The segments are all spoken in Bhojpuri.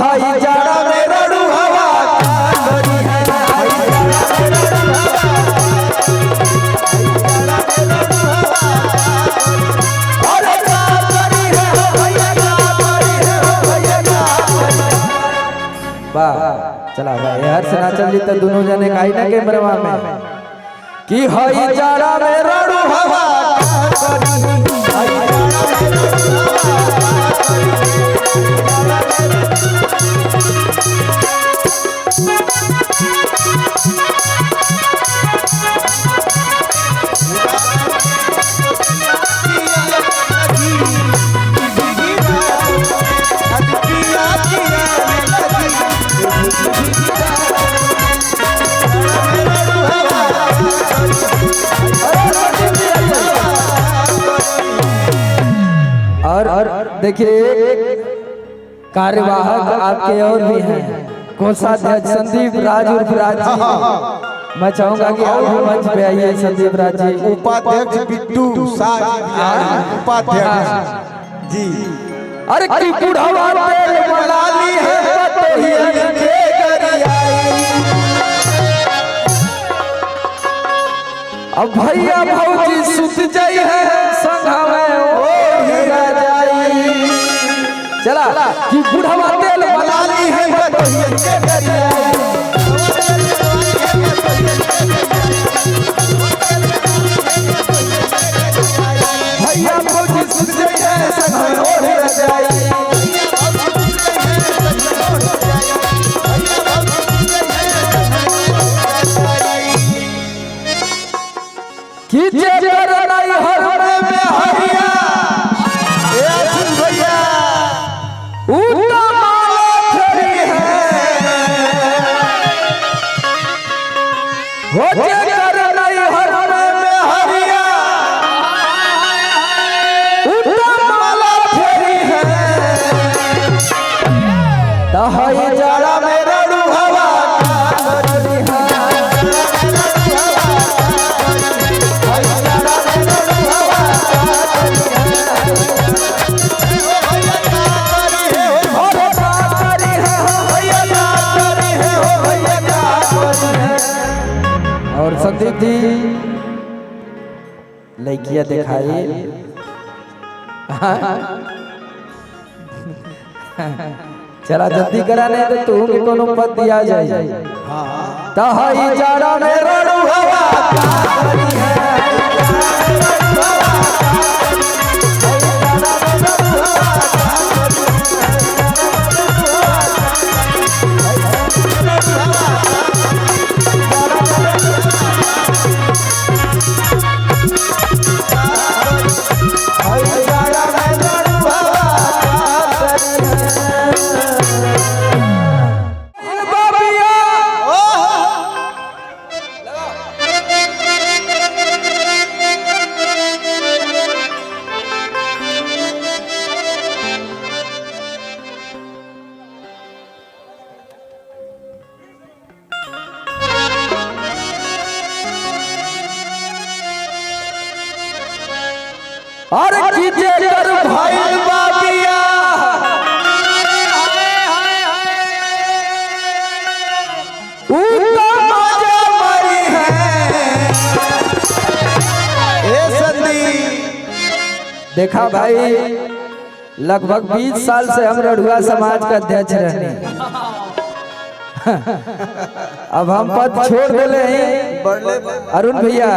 हई जाड़ा में रड़ू हवा चला भाई हर से नाचल जी तो दोनों जने काई ना कैमरा में कि हई जाड़ा में रड़ू हवा और देखिए कार्यवाहक आपके और भी हैं कोषाध्यक्ष संदीप राज उर्फ राज जी। मैं चाहूंगा कि आप भी मंच पे आइए संदीप राज जी। उपाध्यक्ष बिट्टू उपाध्यक्ष जी। अरे की बुढ़ावा तेल बना ली है पतोहियन के गरियाई अब भैया भौजी सुत जाई है संघा में ओढ़ जाई चला कि बुढ़ावा तेल बना ली है पतोहियन के गरियाई भैया भौजी सुत जाई है संघा में ओढ़ जाई कि जेकर नहीं हर में हरिया ए अर्जुन भैया उतना माला है हो जेकर नहीं हर में हरिया उतना माला फेरी है तो हई जाड़ा में रड़ू हवा और संदीप जी लड़कियां दिखाई चला जल्दी कराने तो तू भी कोनो पद दिया जाए तो हई जाड़ा में रड़ू हवा और कीजे कर भाई बाबिया उतना मजा मरी है ए संदीप देखा भाई लगभग 20 साल से हम रड़ुआ समाज का अध्यक्ष रहने अब हम पद छोड़ देले हैं अरुण भैया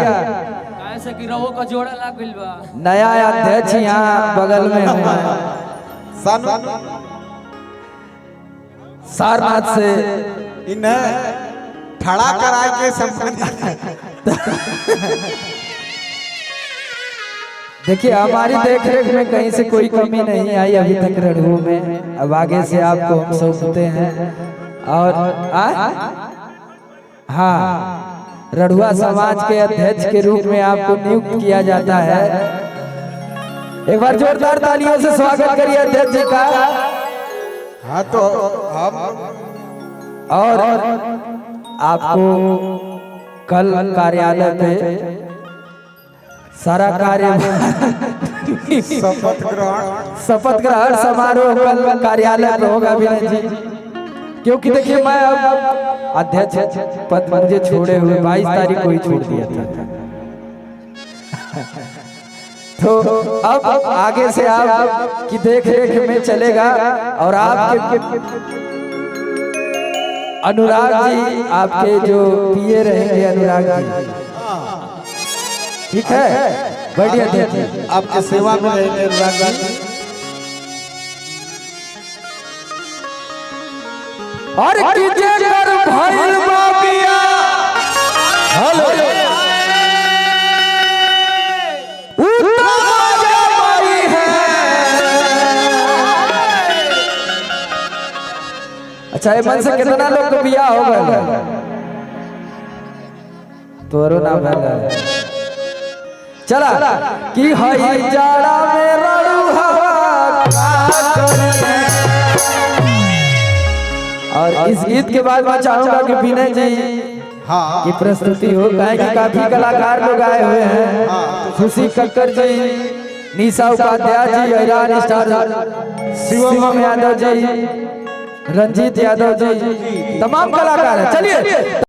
ऐसे कि रवो का जोड़ा लाग गइल बा नया अध्यक्ष यहाँ बगल में हुआ सारनाथ से इन्हें खड़ा करा के सम्मानित देखिए हमारी देखरेख में कहीं से कोई कमी नहीं आई अभी तक रड़ुओं में। अब आगे से आपको हम सौंपते हैं और हाँ रड़ुआ समाज के अध्यक्ष के रूप में आपको नियुक्त किया जाता है। एक बार जोरदार तालियों से स्वागत करिए अध्यक्ष जी का। हाँ तो हम और आपको कल कार्यालय पे सारा कार्य शपथ ग्रहण शपथ ग्रहण समारोह कल कार्यालय में होगा विनय जी, क्योंकि देखिए मैं अब अध्यक्ष पद मुझे छोड़े हुए 22 तारीख को ही छोड़ दिया था। तो अब आगे से आप की देख रेख में चलेगा और आपके अनुराग जी आपके जो पिए रहेंगे अनुराग जी, ठीक है, बढ़िया देखिए आपके सेवा में रहेंगे अनुराग जी। और कीजे कर भइल बाबिया हेलो अच्छा ये मन से कितना लोग को बिया हो गए तोरो ना भला चला कि हई जाड़ा में रड़ू हवा का करे। और इस गीत के बाद मैं चाहूंगा कि विनय जी हाँ की प्रस्तुति हो, कहें कि काफी कलाकार लोग आए हुए हैं, खुशी कक्कर जी, निशा उपाध्याय जी, ऐरान स्टार शिवम यादव जी, रंजीत यादव जी, तमाम कलाकार हैं। चलिए